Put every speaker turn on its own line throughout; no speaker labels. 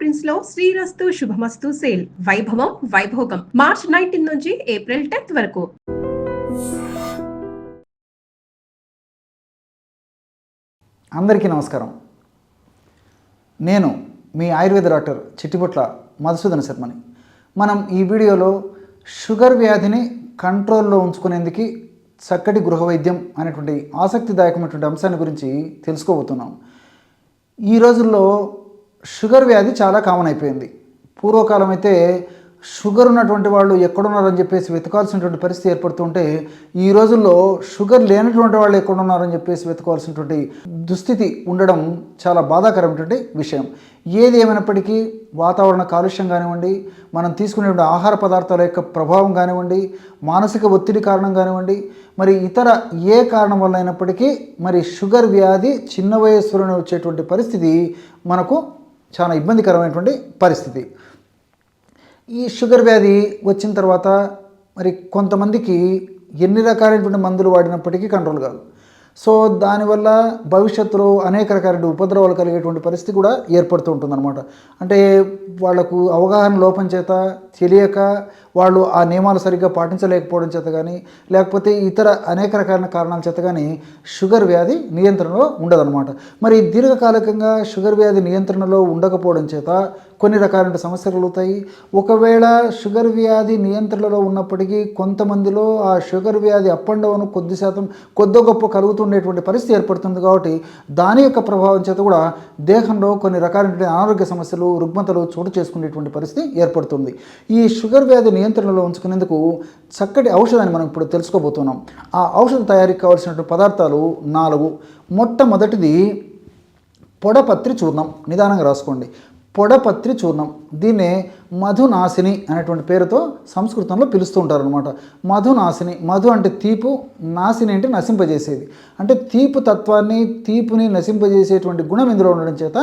Prints లో శ్రీరస్తు శుభమస్తు sale వైభవం Vaibhogam March 19 నుంచి ఏప్రిల్ 10th వరకు.
అందరికీ నమస్కారం. నేను మీ ఆయుర్వేద డాక్టర్ చిట్టిపొట్ల మధుసూదన శర్మని. మనం ఈ వీడియోలో షుగర్ వ్యాధిని కంట్రోల్లో ఉంచుకునేందుకు చక్కటి గృహ వైద్యం అనేటువంటి ఆసక్తిదాయకమైనటువంటి అంశాన్ని గురించి తెలుసుకోబోతున్నాం. ఈ రోజుల్లో షుగర్ వ్యాధి చాలా కామన్ అయిపోయింది. పూర్వకాలం అయితే షుగర్ ఉన్నటువంటి వాళ్ళు ఎక్కడున్నారని చెప్పేసి వెతకాల్సినటువంటి పరిస్థితి ఏర్పడుతుంటే, ఈ రోజుల్లో షుగర్ లేనటువంటి వాళ్ళు ఎక్కడున్నారని చెప్పేసి వెతకాల్సినటువంటి దుస్థితి ఉండడం చాలా బాధాకరమైనటువంటి విషయం. ఏది ఏమైనప్పటికీ వాతావరణ కాలుష్యం కానివ్వండి, మనం తీసుకునేటువంటి ఆహార పదార్థాల యొక్క ప్రభావం కానివ్వండి, మానసిక ఒత్తిడి కారణం కానివ్వండి, మరి ఇతర ఏ కారణం వల్ల అయినప్పటికీ మరి షుగర్ వ్యాధి చిన్న వయస్సులోనే వచ్చేటువంటి పరిస్థితి మనకు చాలా ఇబ్బందికరమైనటువంటి పరిస్థితి. ఈ షుగర్ వ్యాధి వచ్చిన తర్వాత మరి కొంతమందికి ఎన్ని రకాలైనటువంటి మందులు వాడినప్పటికీ కంట్రోల్ కాదు. సో దానివల్ల భవిష్యత్తులో అనేక రకాల ఉపద్రవాలు కలిగేటువంటి పరిస్థితి కూడా ఏర్పడుతూ ఉంటుందన్నమాట. అంటే వాళ్లకు అవగాహన లోపం చేత, తెలియక వాళ్ళు ఆ నియమాలు సరిగ్గా పాటించలేకపోవడం చేత కానీ, లేకపోతే ఇతర అనేక రకాల కారణాల చేత కానీ షుగర్ వ్యాధి నియంత్రణలో ఉండదన్నమాట. మరి దీర్ఘకాలికంగా షుగర్ వ్యాధి నియంత్రణలో ఉండకపోవడం చేత కొన్ని రకాలైన సమస్యలు కలుగుతాయి. ఒకవేళ షుగర్ వ్యాధి నియంత్రణలో ఉన్నప్పటికీ కొంతమందిలో ఆ షుగర్ వ్యాధి అప్ అండ్ డౌన్ కొద్ది శాతం కొద్ది గొప్ప కలుగుతుండేటువంటి పరిస్థితి ఏర్పడుతుంది. కాబట్టి దాని యొక్క ప్రభావం చేత కూడా దేహంలో కొన్ని రకాలైన అనారోగ్య సమస్యలు, రుగ్మతలు చోటు చేసుకునేటువంటి పరిస్థితి ఏర్పడుతుంది. ఈ షుగర్ వ్యాధి నియంత్రణలో ఉంచుకునేందుకు చక్కటి ఔషధాన్ని మనం ఇప్పుడు తెలుసుకోబోతున్నాం. ఆ ఔషధ తయారీకి కావాల్సినటువంటి పదార్థాలు 4. మొట్టమొదటిది పొడపత్రి చూర్ణం. నిదానంగా రాసుకోండి. పొడపత్రి చూర్ణం, దీన్నే మధునాశిని అనేటువంటి పేరుతో సంస్కృతంలో పిలుస్తూ ఉంటారనమాట. మధునాశిని, మధు అంటే తీపు, నాశిని అంటే నశింపజేసేది. అంటే తీపు తత్వాన్ని, తీపుని నశింపజేసేటువంటి గుణం ఇందులో ఉండడం చేత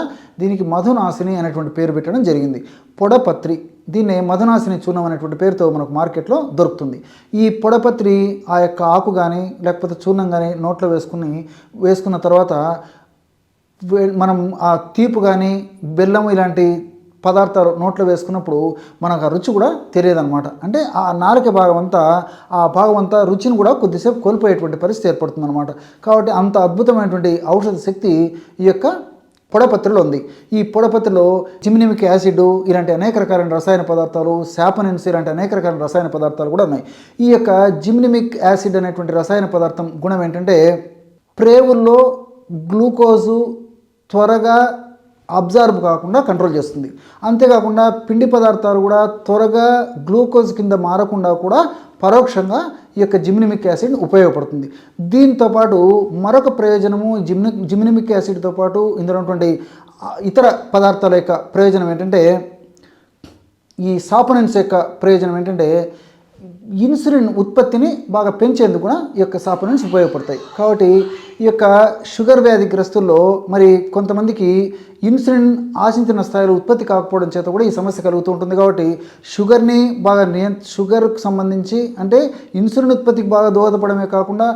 దీనికి మధునాశిని అనేటువంటి పేరు పెట్టడం జరిగింది. పొడపత్రి, దీన్నే మధునాశిని చూర్ణం అనేటువంటి పేరుతో మనకు మార్కెట్లో దొరుకుతుంది. ఈ పొడపత్రి ఆ యొక్క ఆకు కానీ లేకపోతే చూర్ణం కానీ నోట్లో వేసుకున్న తర్వాత మనం ఆ తీపు కానీ బెల్లం ఇలాంటి పదార్థాలు నోట్లో వేసుకున్నప్పుడు మనకు ఆ రుచి కూడా తెలియదన్నమాట. అంటే ఆ నాలుక భాగం అంతా రుచిని కూడా కొద్దిసేపు కోల్పోయేటువంటి పరిస్థితి ఏర్పడుతుందన్నమాట. కాబట్టి అంత అద్భుతమైనటువంటి ఔషధ శక్తి ఈ యొక్క పొడపత్రిలో ఉంది. ఈ పొడపత్రిలో జిమ్నిమిక్ యాసిడ్ ఇలాంటి అనేక రకాలైన రసాయన పదార్థాలు, శాపనిన్స్ ఇలాంటి అనేక రకాల రసాయన పదార్థాలు కూడా ఉన్నాయి. ఈ యొక్క జిమ్నిమిక్ యాసిడ్ అనేటువంటి రసాయన పదార్థం గుణం ఏంటంటే ప్రేవుల్లో గ్లూకోజు త్వరగా అబ్జార్బ్ కాకుండా కంట్రోల్ చేస్తుంది. అంతేకాకుండా పిండి పదార్థాలు కూడా త్వరగా గ్లూకోజ్ కింద మారకుండా కూడా పరోక్షంగా ఈ యొక్క జిమ్నిమిక్ యాసిడ్ ఉపయోగపడుతుంది. దీంతోపాటు మరొక ప్రయోజనము జిమ్నిమిక్ యాసిడ్తో పాటు ఇందులో ఉన్నటువంటి ఇతర పదార్థాల యొక్క ప్రయోజనం ఏంటంటే, ఈ సాపనెన్స్ యొక్క ప్రయోజనం ఏంటంటే ఇన్సులిన్ ఉత్పత్తిని బాగా పెంచేందుకు కూడా ఈ యొక్క సాపనెన్స్ ఉపయోగపడతాయి. కాబట్టి ఈ యొక్క షుగర్ వ్యాధిగ్రస్తుల్లో మరి కొంతమందికి ఇన్సులిన్ ఆశించిన స్థాయిలో ఉత్పత్తి కాకపోవడం చేత కూడా ఈ సమస్య కలుగుతూ ఉంటుంది. కాబట్టి షుగర్ని బాగా షుగర్కి సంబంధించి అంటే ఇన్సులిన్ ఉత్పత్తికి బాగా దోహదపడమే కాకుండా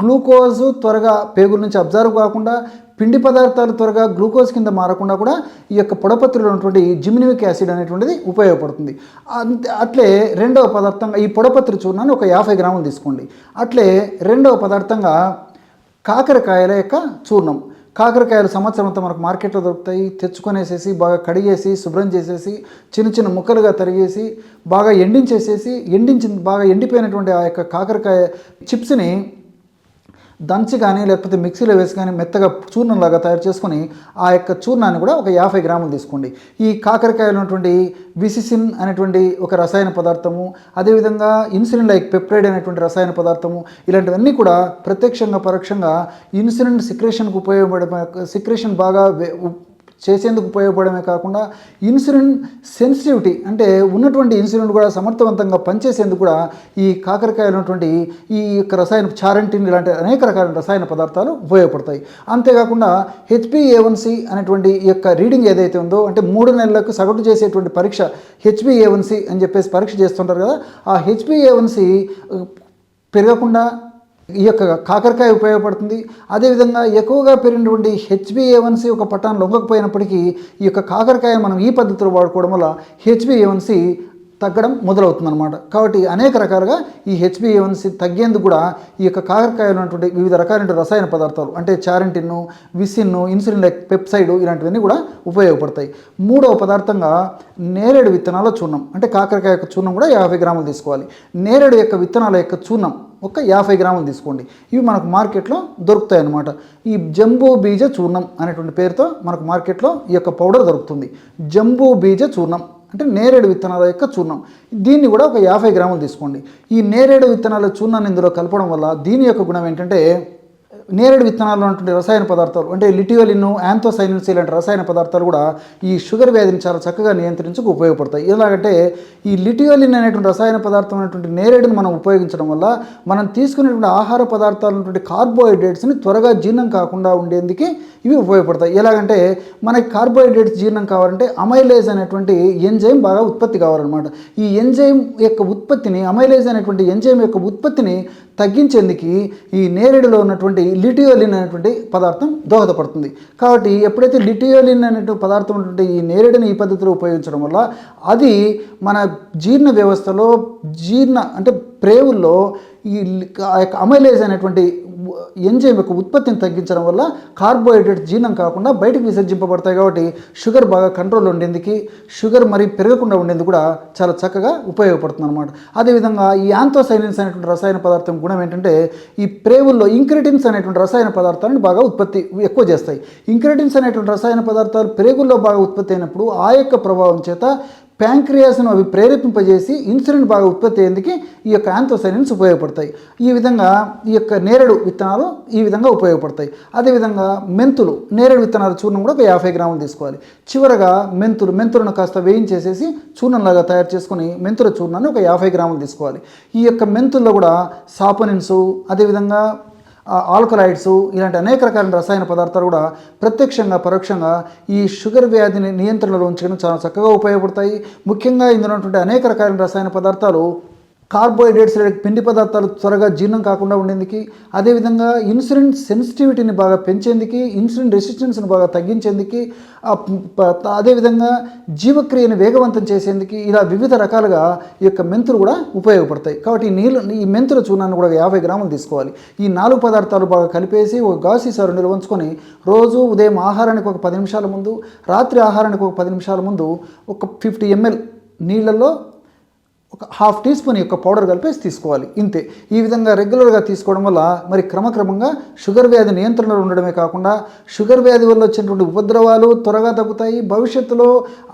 గ్లూకోజ్ త్వరగా పేగుల నుంచి అబ్జర్వ్ కాకుండా, పిండి పదార్థాలు త్వరగా గ్లూకోజ్ కింద మారకుండా కూడా ఈ యొక్క పొడపత్రిలో ఉన్నటువంటి జిమ్నిమిక్ యాసిడ్ అనేటువంటిది ఉపయోగపడుతుంది. అట్లే రెండవ పదార్థంగా ఈ పొడపత్రి చూర్ణాన్ని ఒక 50 గ్రాములు తీసుకోండి. అట్లే రెండవ పదార్థంగా కాకరకాయల యొక్క చూర్ణం. కాకరకాయలు సంవత్సరం అంతా మనకు మార్కెట్లో దొరుకుతాయి. తెచ్చుకొనేసేసి బాగా కడిగేసి శుభ్రం చేసేసి చిన్న చిన్న ముక్కలుగా తరిగేసి బాగా బాగా ఎండిపోయినటువంటి ఆ యొక్క కాకరకాయ చిప్స్ని దంచి కానీ లేకపోతే మిక్సీలో వేసి కానీ మెత్తగా చూర్ణంలాగా తయారు చేసుకొని ఆ యొక్క చూర్ణాన్ని కూడా ఒక 50 గ్రాములు తీసుకోండి. ఈ కాకరకాయలు ఉన్నటువంటి విసిసిన్ అనేటువంటి ఒక రసాయన పదార్థము, అదేవిధంగా ఇన్సులిన్ లైక్ పెప్టైడ్ అనేటువంటి రసాయన పదార్థము, ఇలాంటివన్నీ కూడా ప్రత్యక్షంగా పరోక్షంగా ఇన్సులిన్ సిక్రేషన్ బాగా చేసేందుకు ఉపయోగపడమే కాకుండా ఇన్సులిన్ సెన్సిటివిటీ అంటే ఉన్నటువంటి ఇన్సులిన్ కూడా సమర్థవంతంగా పనిచేసేందుకు కూడా ఈ కాకరకాయలు ఉన్నటువంటి ఈ యొక్క రసాయన చారంటిన్ ఇలాంటి అనేక రకాల రసాయన పదార్థాలు ఉపయోగపడతాయి. అంతేకాకుండా HbA1c అనేటువంటి ఈ యొక్క రీడింగ్ ఏదైతే ఉందో అంటే 3 నెలలకు సగటు చేసేటువంటి పరీక్ష HbA1c అని చెప్పేసి పరీక్ష చేస్తుంటారు కదా, ఆ HbA1c పెరగకుండా ఈ యొక్క కాకరకాయ ఉపయోగపడుతుంది. అదేవిధంగా ఎక్కువగా పెరిగినటువంటి HbA1c ఒక పట్టాన్ని లొంగకపోయినప్పటికీ ఈ యొక్క కాకరకాయ మనం ఈ పద్ధతిలో వాడుకోవడం వల్ల HbA1c తగ్గడం మొదలవుతుందన్నమాట. కాబట్టి అనేక రకాలుగా ఈ HbA1c తగ్గేందుకు కూడా ఈ యొక్క కాకరకాయలో ఉన్నటువంటి వివిధ రకాలైన రసాయన పదార్థాలు అంటే చారెంటిన్, విసిన్, ఇన్సులిన్ లైక్ పెప్సైడ్ ఇలాంటివన్నీ కూడా ఉపయోగపడతాయి. మూడవ పదార్థంగా నేరేడు విత్తనాల చూర్ణం అంటే కాకరకాయ యొక్క చూర్ణం కూడా 50 గ్రాములు తీసుకోవాలి. నేరేడు యొక్క విత్తనాల యొక్క చూర్ణం ఒక 50 గ్రాములు తీసుకోండి. ఇవి మనకు మార్కెట్లో దొరుకుతాయి అన్నమాట. ఈ జంబూ బీజ చూర్ణం అనేటువంటి పేరుతో మనకు మార్కెట్లో ఈ యొక్క పౌడర్ దొరుకుతుంది. జంబూ బీజ చూర్ణం అంటే నేరేడు విత్తనాల యొక్క చూర్ణం. దీన్ని కూడా ఒక 50 గ్రాములు తీసుకోండి. ఈ నేరేడు విత్తనాల చూర్ణాన్ని ఇందులో కలపడం వల్ల దీని యొక్క గుణం ఏంటంటే నేరేడు విత్తనాల్లో ఉన్నటువంటి రసాయన పదార్థాలు అంటే లిటియోలిన్, యాంథోసైనిన్స్ ఇలాంటి రసాయన పదార్థాలు కూడా ఈ షుగర్ వ్యాధిని చాలా చక్కగా నియంత్రించకు ఉపయోగపడతాయి. ఎలాగంటే ఈ లిటియోలిన్ అనేటువంటి రసాయన పదార్థం అనేటువంటి నేరేడును మనం ఉపయోగించడం వల్ల మనం తీసుకునేటువంటి ఆహార పదార్థాలు ఉన్నటువంటి కార్బోహైడ్రేట్స్ని త్వరగా జీర్ణం కాకుండా ఉండేందుకు ఇవి ఉపయోగపడతాయి. ఎలాగంటే మనకి కార్బోహైడ్రేట్స్ జీర్ణం కావాలంటే అమైలేజ్ అనేటువంటి ఎంజైమ్ బాగా ఉత్పత్తి కావాలన్నమాట. ఈ ఎంజైమ్ యొక్క ఉత్పత్తిని అమైలేజ్ అనేటువంటి ఎంజైమ్ యొక్క ఉత్పత్తిని తగ్గించేందుకు ఈ నేరేడులో ఉన్నటువంటి లిటియోలిన్ అనేటువంటి పదార్థం దోహదపడుతుంది. కాబట్టి ఎప్పుడైతే లిటియోలిన్ అనేటువంటి పదార్థం ఉన్నటువంటి ఈ నేరేడుని ఈ పద్ధతిలో ఉపయోగించడం వల్ల అది మన జీర్ణ వ్యవస్థలో అంటే ప్రేవుల్లో ఈ యొక్క అమైలేజ్ అనేటువంటి ఎంజైమ్ యొక్క ఉత్పత్తిని తగ్గించడం వల్ల కార్బోహైడ్రేట్ జీర్ణం కాకుండా బయటకు విసర్జింపబడతాయి. కాబట్టి షుగర్ బాగా కంట్రోల్లో ఉండేందుకు, షుగర్ మరీ పెరగకుండా ఉండేందుకు కూడా చాలా చక్కగా ఉపయోగపడుతుంది అనమాట. అదేవిధంగా ఈ యాంథోసైనిన్స్ అనేటువంటి రసాయన పదార్థం గుణం ఏంటంటే ఈ ప్రేవుల్లో ఇంక్రెటిన్స్ అనేటువంటి రసాయన పదార్థాలను బాగా ఉత్పత్తి ఎక్కువ చేస్తాయి. ఇంక్రెటిన్స్ అనేటువంటి రసాయన పదార్థాలు ప్రేగుల్లో బాగా ఉత్పత్తి అయినప్పుడు ఆ యొక్క ప్రభావం చేత ప్యాంక్రియాస్ను అవి ప్రేరేపింపజేసి ఇన్సులిన్ బాగా ఉత్పత్తి అయ్యేందుకు ఈ యొక్క యాంథోసైనిన్స్ ఉపయోగపడతాయి. ఈ విధంగా ఈ యొక్క నేరేడు విత్తనాలు ఈ విధంగా ఉపయోగపడతాయి. అదేవిధంగా మెంతులు, నేరేడు విత్తనాల చూర్ణం కూడా ఒక 50 గ్రాములు తీసుకోవాలి. చివరగా మెంతులను కాస్త వేయించేసేసి చూర్ణంలాగా తయారు చేసుకుని మెంతుల చూర్ణాన్ని ఒక 50 గ్రాములు తీసుకోవాలి. ఈ యొక్క మెంతుల్లో కూడా సాపోనిన్స్, అదేవిధంగా ఆల్కలాయిడ్స్ ఇలాంటి అనేక రకాల రసాయన పదార్థాలు కూడా ప్రత్యక్షంగా పరోక్షంగా ఈ షుగర్ వ్యాధిని నియంత్రణలో ఉంచడం చాలా చక్కగా ఉపయోగపడతాయి. ముఖ్యంగా ఇందులో ఉన్నటువంటి అనేక రకాల రసాయన పదార్థాలు కార్బోహైడ్రేట్స్ పిండి పదార్థాలు త్వరగా జీర్ణం కాకుండా ఉండేందుకు, అదేవిధంగా ఇన్సులిన్ సెన్సిటివిటీని బాగా పెంచేందుకు, ఇన్సులిన్ రెసిస్టెన్స్ని బాగా తగ్గించేందుకు, అదేవిధంగా జీవక్రియని వేగవంతం చేసేందుకు ఇలా వివిధ రకాలుగా ఈ యొక్క మెంతులు కూడా ఉపయోగపడతాయి. కాబట్టి ఈ మెంతుల చూర్ణాన్ని కూడా 50 గ్రాములు తీసుకోవాలి. ఈ 4 పదార్థాలు బాగా కలిపేసి ఒక గాజు సీసాలో నిల్వ ఉంచుకొని రోజు ఉదయం ఆహారానికి ఒక 10 నిమిషాల ముందు, రాత్రి ఆహారానికి ఒక 10 నిమిషాల ముందు ఒక 50 ml నీళ్ళల్లో ఒక ½ టీ స్పూన్ యొక్క పౌడర్ కలిపేసి తీసుకోవాలి. ఇంతే. ఈ విధంగా రెగ్యులర్గా తీసుకోవడం వల్ల మరి క్రమక్రమంగా షుగర్ వ్యాధి నియంత్రణలో ఉండడమే కాకుండా షుగర్ వ్యాధి వల్ల వచ్చేటువంటి ఉపద్రవాలు త్వరగా తగ్గుతాయి. భవిష్యత్తులో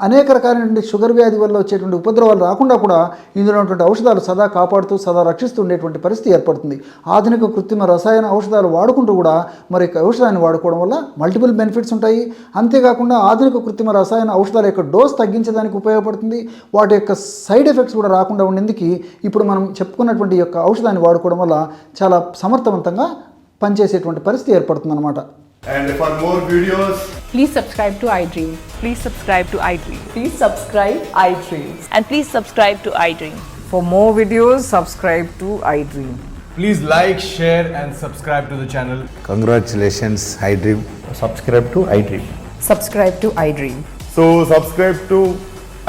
అనేక రకాలైన షుగర్ వ్యాధి వల్ల వచ్చేటువంటి ఉపద్రవాలు రాకుండా కూడా ఇందులో ఉన్నటువంటి ఔషధాలు సదా కాపాడుతూ సదా రక్షిస్తూ ఉండేటువంటి పరిస్థితి ఏర్పడుతుంది. ఆధునిక కృత్రిమ రసాయన ఔషధాలు వాడుకుంటూ కూడా మరి ఔషధాన్ని వాడుకోవడం వల్ల మల్టిపుల్ బెనిఫిట్స్ ఉంటాయి. అంతేకాకుండా ఆధునిక కృత్రిమ రసాయన ఔషధాల యొక్క డోస్ తగ్గించడానికి ఉపయోగపడుతుంది. వాటి యొక్క సైడ్ ఎఫెక్ట్స్ కూడా రాకుండా ఉండేందుకు ఇప్పుడు మనం చెప్పుకున్నటువంటి యొక్క ఔషధాన్ని వాడుకోవడం వల్ల చాలా సమర్థవంతంగా పనిచేసేటువంటి పరిస్థితి ఏర్పడుతుంది అన్నమాట.
And for more videos,
please subscribe to iDream.
Please subscribe to iDream.
Please subscribe iDream.
And please subscribe to iDream.
For more videos, subscribe to iDream.
please like, share and subscribe to the channel.
Congratulations, iDream.
Subscribe to iDream.
Subscribe to iDream.
So subscribe to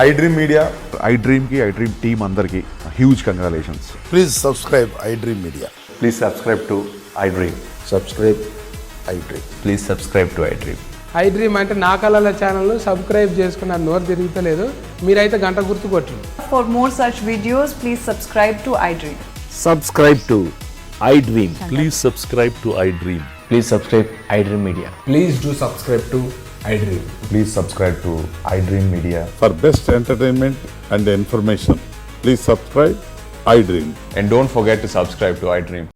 iDream Media.
iDream ki iDream team andarki huge congratulations.
Please subscribe iDream Media.
Please subscribe to iDream.
Subscribe iDream.
Please subscribe to iDream.
iDream అంటే నా కళల ఛానల్ను subscribe చేసుకున్న నోరు తిరుగుతలేదు, మీరైతే గంట గుర్తు కొట్టండి.
For more such videos, please subscribe to iDream.
Subscribe to iDream. Please subscribe to iDream.
Please subscribe iDream Media.
Please do subscribe to iDream.
Please subscribe to iDream Media.
For best entertainment and information, please subscribe iDream.
And don't forget to subscribe to iDream.